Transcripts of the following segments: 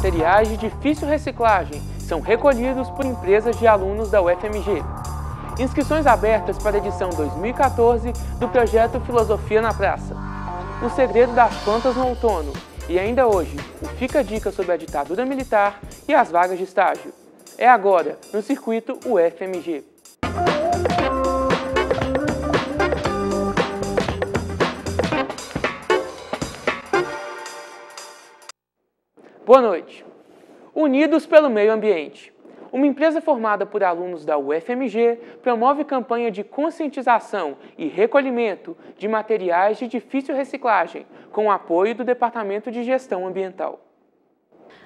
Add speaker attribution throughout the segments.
Speaker 1: materiais de difícil reciclagem são recolhidos por empresas de alunos da UFMG. Inscrições abertas para a edição 2014 do projeto Filosofia na Praça. O segredo das plantas no outono e ainda hoje o Fica a Dica sobre a ditadura militar e as vagas de estágio. É agora no Circuito UFMG. Boa noite. Unidos pelo Meio Ambiente. Uma empresa formada por alunos da UFMG promove campanha de conscientização e recolhimento de materiais de difícil reciclagem, com o apoio do Departamento de Gestão Ambiental.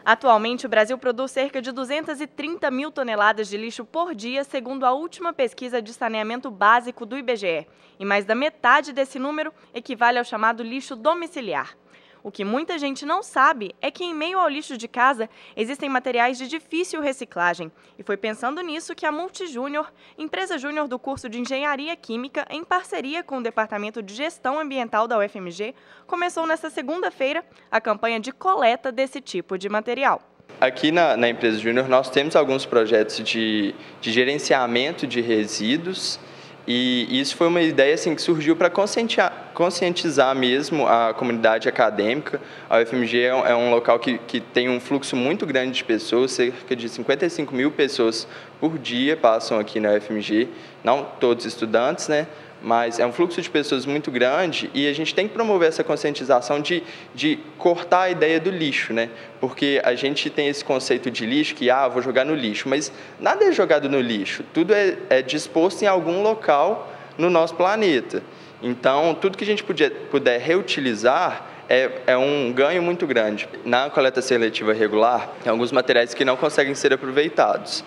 Speaker 2: Atualmente, o Brasil produz cerca de 230 mil toneladas de lixo por dia, segundo a última pesquisa de saneamento básico do IBGE. E mais da metade desse número equivale ao chamado lixo domiciliar. O que muita gente não sabe é que, em meio ao lixo de casa, existem materiais de difícil reciclagem. E foi pensando nisso que a Multijúnior, empresa júnior do curso de Engenharia Química, em parceria com o Departamento de Gestão Ambiental da UFMG, começou nesta segunda-feira a campanha de coleta desse tipo de material.
Speaker 3: Aqui na empresa júnior nós temos alguns projetos de gerenciamento de resíduos. E isso foi uma ideia assim, que surgiu para conscientizar mesmo a comunidade acadêmica. A UFMG é um local que tem um fluxo muito grande de pessoas, cerca de 55 mil pessoas por dia passam aqui na UFMG, não todos estudantes, né? Mas é um fluxo de pessoas muito grande e a gente tem que promover essa conscientização de cortar a ideia do lixo, né? Porque a gente tem esse conceito de lixo que, vou jogar no lixo, mas nada é jogado no lixo, tudo é disposto em algum local no nosso planeta. Então, tudo que a gente puder reutilizar é um ganho muito grande. Na coleta seletiva regular, tem alguns materiais que não conseguem ser aproveitados.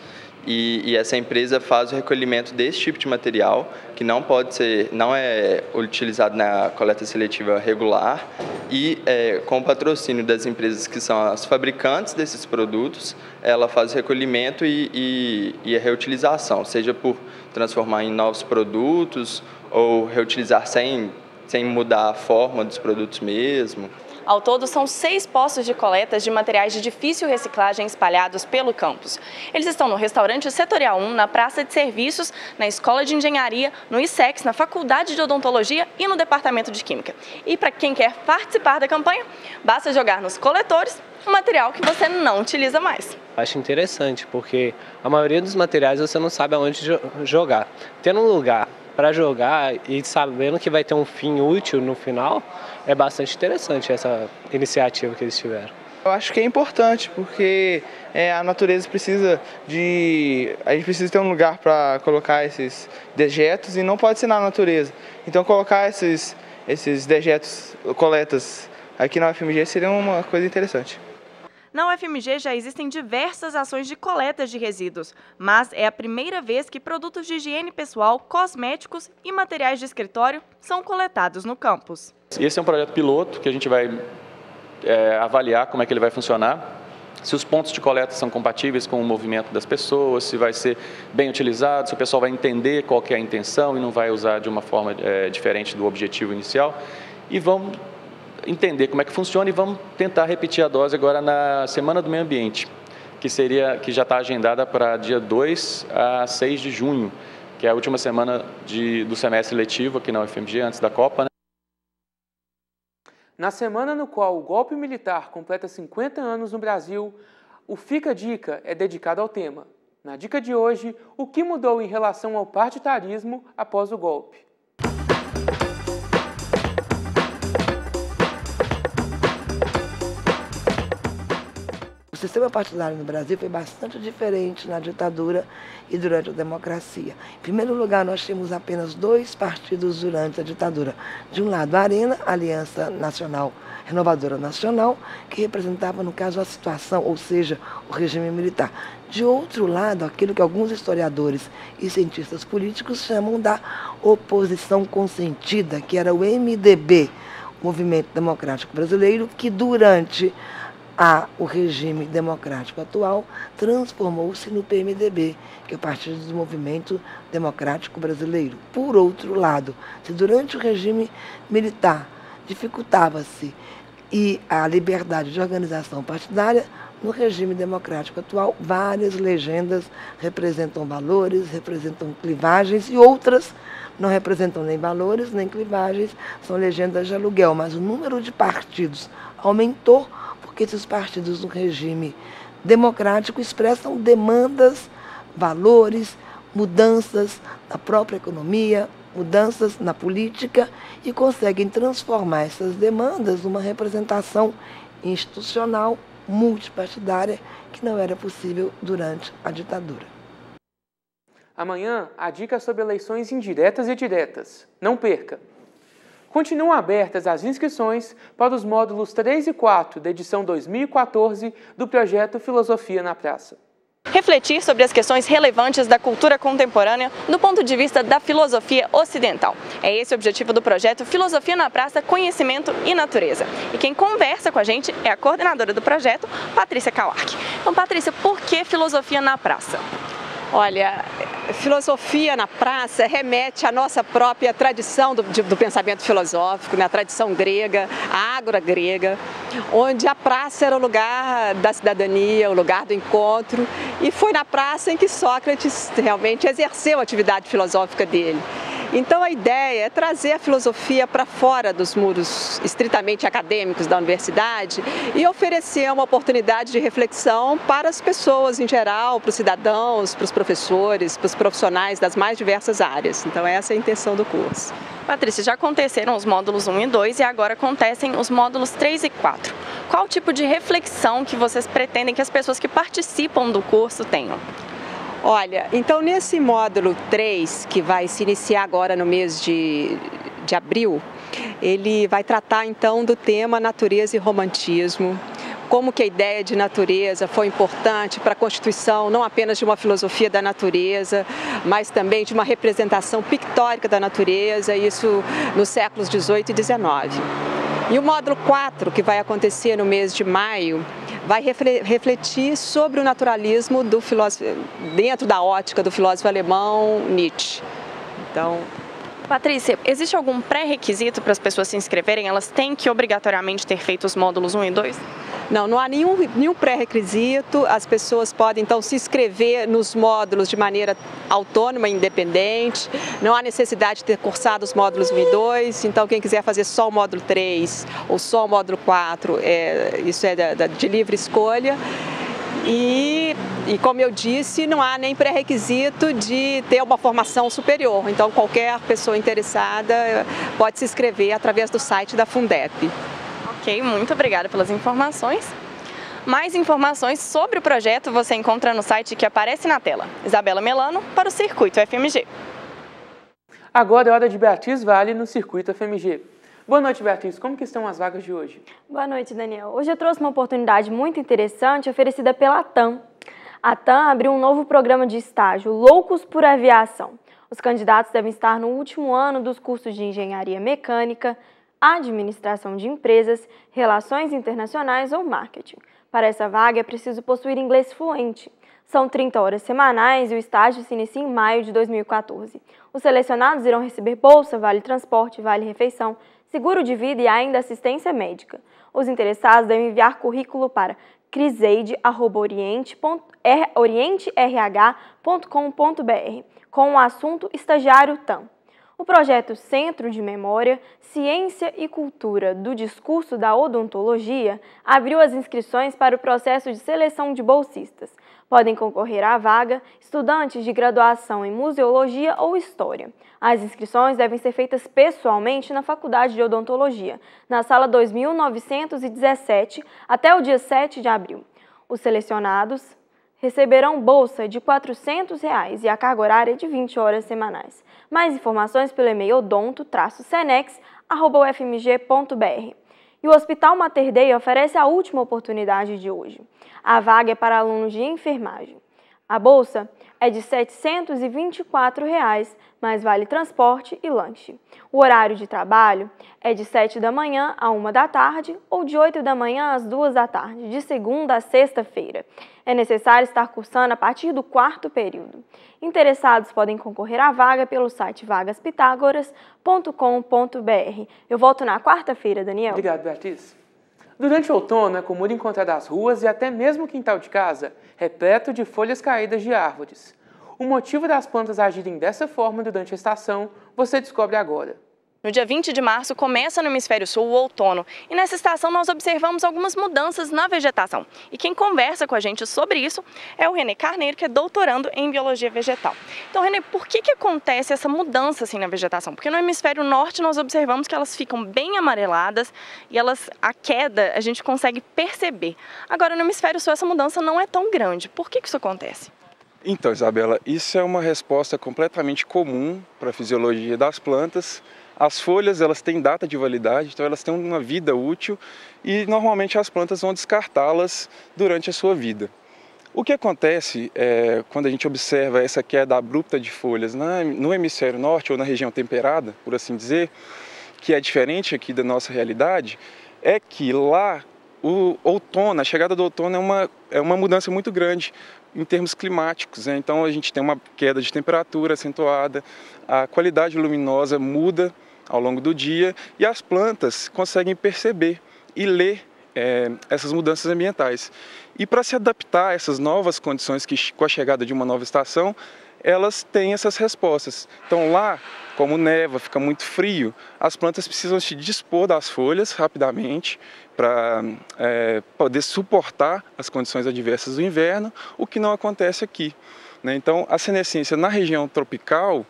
Speaker 3: E essa empresa faz o recolhimento desse tipo de material, que não é utilizado na coleta seletiva regular, e com o patrocínio das empresas que são as fabricantes desses produtos, ela faz o recolhimento e a reutilização, seja por transformar em novos produtos ou reutilizar sem mudar a forma dos produtos mesmo.
Speaker 2: Ao todo, são 6 postos de coletas de materiais de difícil reciclagem espalhados pelo campus. Eles estão no Restaurante Setorial 1, na Praça de Serviços, na Escola de Engenharia, no ISEX, na Faculdade de Odontologia e no Departamento de Química. E para quem quer participar da campanha, basta jogar nos coletores um material que você não utiliza mais.
Speaker 4: Acho interessante, porque a maioria dos materiais você não sabe aonde jogar. Tendo um lugar para jogar e sabendo que vai ter um fim útil no final, é bastante interessante essa iniciativa que eles tiveram.
Speaker 5: Eu acho que é importante, porque a natureza precisa a gente precisa ter um lugar para colocar esses dejetos e não pode ser na natureza. Então colocar esses dejetos, coletas aqui na UFMG seria uma coisa interessante.
Speaker 2: Na UFMG já existem diversas ações de coletas de resíduos, mas é a primeira vez que produtos de higiene pessoal, cosméticos e materiais de escritório são coletados no campus.
Speaker 6: Esse é um projeto piloto que a gente vai avaliar como é que ele vai funcionar, se os pontos de coleta são compatíveis com o movimento das pessoas, se vai ser bem utilizado, se o pessoal vai entender qual que é a intenção e não vai usar de uma forma diferente do objetivo inicial. E vamos entender como é que funciona e vamos tentar repetir a dose agora na Semana do Meio Ambiente, que já está agendada para dia 2 a 6 de junho, que é a última semana do semestre letivo aqui na UFMG, antes da Copa, né?
Speaker 1: Na semana no qual o golpe militar completa 50 anos no Brasil, o Fica a Dica é dedicado ao tema. Na dica de hoje, o que mudou em relação ao partitarismo após o golpe?
Speaker 7: O sistema partidário no Brasil foi bastante diferente na ditadura e durante a democracia. Em primeiro lugar, nós tínhamos apenas 2 partidos durante a ditadura. De um lado, a Arena, Aliança Nacional Renovadora Nacional, que representava, no caso, a situação, ou seja, o regime militar. De outro lado, aquilo que alguns historiadores e cientistas políticos chamam da oposição consentida, que era o MDB, o Movimento Democrático Brasileiro, que durante o regime democrático atual transformou-se no PMDB, que é o Partido do Movimento Democrático Brasileiro. Por outro lado, se durante o regime militar dificultava-se a liberdade de organização partidária, No regime democrático atual, várias legendas representam valores, representam clivagens e outras não representam nem valores, nem clivagens, são legendas de aluguel. Mas o número de partidos aumentou porque esses partidos no regime democrático expressam demandas, valores, mudanças na própria economia, mudanças na política e conseguem transformar essas demandas numa representação institucional multipartidária que não era possível durante a ditadura.
Speaker 1: Amanhã, a dica sobre eleições indiretas e diretas. Não perca! Continuam abertas as inscrições para os módulos 3 e 4 da edição 2014 do projeto Filosofia na Praça.
Speaker 2: Refletir sobre as questões relevantes da cultura contemporânea do ponto de vista da filosofia ocidental. É esse o objetivo do projeto Filosofia na Praça, Conhecimento e Natureza. E quem conversa com a gente é a coordenadora do projeto, Patrícia Kawark. Então, Patrícia, por que filosofia na praça?
Speaker 8: Olha, filosofia na praça remete à nossa própria tradição do pensamento filosófico, na tradição grega, a ágora grega, onde a praça era o lugar da cidadania, o lugar do encontro, e foi na praça em que Sócrates realmente exerceu a atividade filosófica dele. Então a ideia é trazer a filosofia para fora dos muros estritamente acadêmicos da universidade e oferecer uma oportunidade de reflexão para as pessoas em geral, para os cidadãos, para os professores, para os profissionais das mais diversas áreas. Então essa é a intenção do curso.
Speaker 2: Patrícia, já aconteceram os módulos 1 e 2 e agora acontecem os módulos 3 e 4. Qual tipo de reflexão que vocês pretendem que as pessoas que participam do curso tenham?
Speaker 8: Olha, então nesse módulo 3, que vai se iniciar agora no mês de abril, ele vai tratar então do tema natureza e romantismo, como que a ideia de natureza foi importante para a constituição não apenas de uma filosofia da natureza, mas também de uma representação pictórica da natureza, isso nos séculos 18 e 19. E o módulo 4, que vai acontecer no mês de maio, vai refletir sobre o naturalismo do filósofo, dentro da ótica do filósofo alemão Nietzsche. Então,
Speaker 2: Patrícia, existe algum pré-requisito para as pessoas se inscreverem? Elas têm que obrigatoriamente ter feito os módulos 1 e 2?
Speaker 8: Não há nenhum pré-requisito. As pessoas podem, então, se inscrever nos módulos de maneira autônoma e independente. Não há necessidade de ter cursado os módulos 1 e 2. Então, quem quiser fazer só o módulo 3 ou só o módulo 4, isso é de livre escolha. E como eu disse, não há nem pré-requisito de ter uma formação superior. Então, qualquer pessoa interessada pode se inscrever através do site da Fundep.
Speaker 2: Ok, muito obrigada pelas informações. Mais informações sobre o projeto você encontra no site que aparece na tela. Isabela Melano para o Circuito FMG.
Speaker 1: Agora é hora de Beatriz Vale no Circuito FMG. Boa noite, Beatriz. Como que estão as vagas de hoje?
Speaker 9: Boa noite, Daniel. Hoje eu trouxe uma oportunidade muito interessante oferecida pela TAM. A TAM abriu um novo programa de estágio, Loucos por Aviação. Os candidatos devem estar no último ano dos cursos de Engenharia Mecânica, Administração de Empresas, Relações Internacionais ou Marketing. Para essa vaga é preciso possuir inglês fluente. São 30 horas semanais e o estágio se inicia em maio de 2014. Os selecionados irão receber bolsa, vale transporte, vale refeição, seguro de vida e ainda assistência médica. Os interessados devem enviar currículo para criseide@orienterh.com.br com o assunto Estagiário TAM. O projeto Centro de Memória, Ciência e Cultura do Discurso da Odontologia abriu as inscrições para o processo de seleção de bolsistas. Podem concorrer à vaga estudantes de graduação em Museologia ou História. As inscrições devem ser feitas pessoalmente na Faculdade de Odontologia, na sala 2917, até o dia 7 de abril. Os selecionados receberão bolsa de R$ 400 e a carga horária de 20 horas semanais. Mais informações pelo e-mail odonto-senex@ufmg.br. E o Hospital Mater Dei oferece a última oportunidade de hoje. A vaga é para alunos de enfermagem. A bolsa é de R$ 724, mais vale transporte e lanche. O horário de trabalho é de 7 da manhã a 1 da tarde ou de 8 da manhã às 2 da tarde, de segunda a sexta-feira. É necessário estar cursando a partir do 4º período. Interessados podem concorrer à vaga pelo site vagaspitagoras.com.br. Eu volto na quarta-feira, Daniel.
Speaker 1: Obrigado, Beatriz. Durante o outono é comum encontrar as ruas e até mesmo o quintal de casa repleto de folhas caídas de árvores. O motivo das plantas agirem dessa forma durante a estação você descobre agora.
Speaker 2: No dia 20 de março começa no hemisfério sul o outono e nessa estação nós observamos algumas mudanças na vegetação. E quem conversa com a gente sobre isso é o René Carneiro, que é doutorando em biologia vegetal. Então, René, por que acontece essa mudança assim na vegetação? Porque no hemisfério norte nós observamos que elas ficam bem amareladas e a queda a gente consegue perceber. Agora no hemisfério sul essa mudança não é tão grande. Por que isso acontece?
Speaker 10: Então, Isabela, isso é uma resposta completamente comum para a fisiologia das plantas. As folhas, elas têm data de validade, então elas têm uma vida útil e normalmente as plantas vão descartá-las durante a sua vida. O que acontece quando a gente observa essa queda abrupta de folhas no hemisfério norte ou na região temperada, por assim dizer, que é diferente aqui da nossa realidade, é que lá o outono, a chegada do outono é uma mudança muito grande em termos climáticos, né? Então a gente tem uma queda de temperatura acentuada, a qualidade luminosa muda ao longo do dia e as plantas conseguem perceber e ler essas mudanças ambientais. E para se adaptar a essas novas condições com a chegada de uma nova estação, elas têm essas respostas. Então lá, como neva, fica muito frio, as plantas precisam se dispor das folhas rapidamente para poder suportar as condições adversas do inverno, o que não acontece aqui, né? Então a senescência na região tropical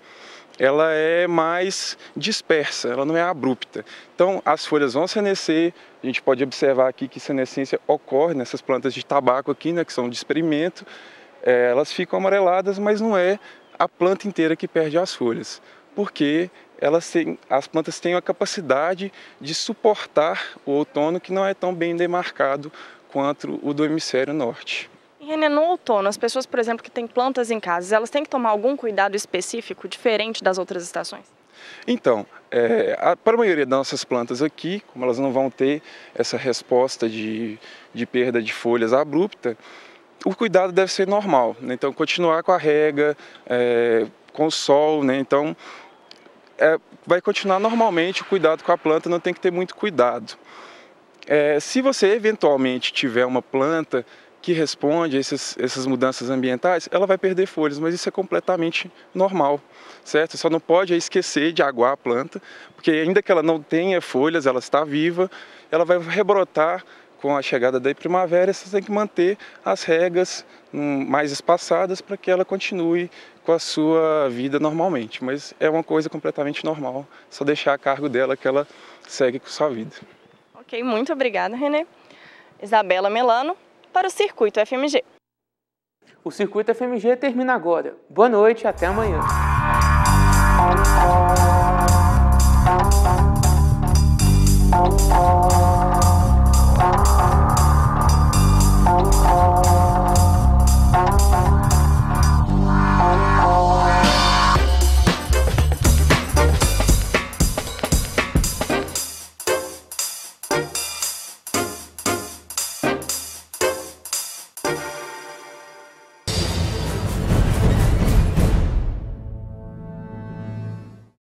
Speaker 10: ela é mais dispersa, ela não é abrupta. Então as folhas vão senescer, a gente pode observar aqui que senescência ocorre nessas plantas de tabaco aqui, né, que são de experimento, elas ficam amareladas, mas não é a planta inteira que perde as folhas, porque as plantas têm a capacidade de suportar o outono que não é tão bem demarcado quanto o do hemisfério norte.
Speaker 2: René, no outono, as pessoas, por exemplo, que têm plantas em casa, elas têm que tomar algum cuidado específico, diferente das outras estações?
Speaker 10: Então, para a maioria das nossas plantas aqui, como elas não vão ter essa resposta de perda de folhas abrupta, o cuidado deve ser normal, né? Então, continuar com a rega, com o sol, né? Então, vai continuar normalmente o cuidado com a planta, não tem que ter muito cuidado. Se você eventualmente tiver uma planta que responde a essas mudanças ambientais, ela vai perder folhas, mas isso é completamente normal, certo? Só não pode esquecer de aguar a planta, porque ainda que ela não tenha folhas, ela está viva, ela vai rebrotar com a chegada da primavera, você tem que manter as regas mais espaçadas para que ela continue com a sua vida normalmente, mas é uma coisa completamente normal, só deixar a cargo dela que ela segue com sua vida.
Speaker 2: Ok, muito obrigada, René. Isabela Melano, para o Circuito FMG.
Speaker 1: O Circuito FMG termina agora. Boa noite e até amanhã.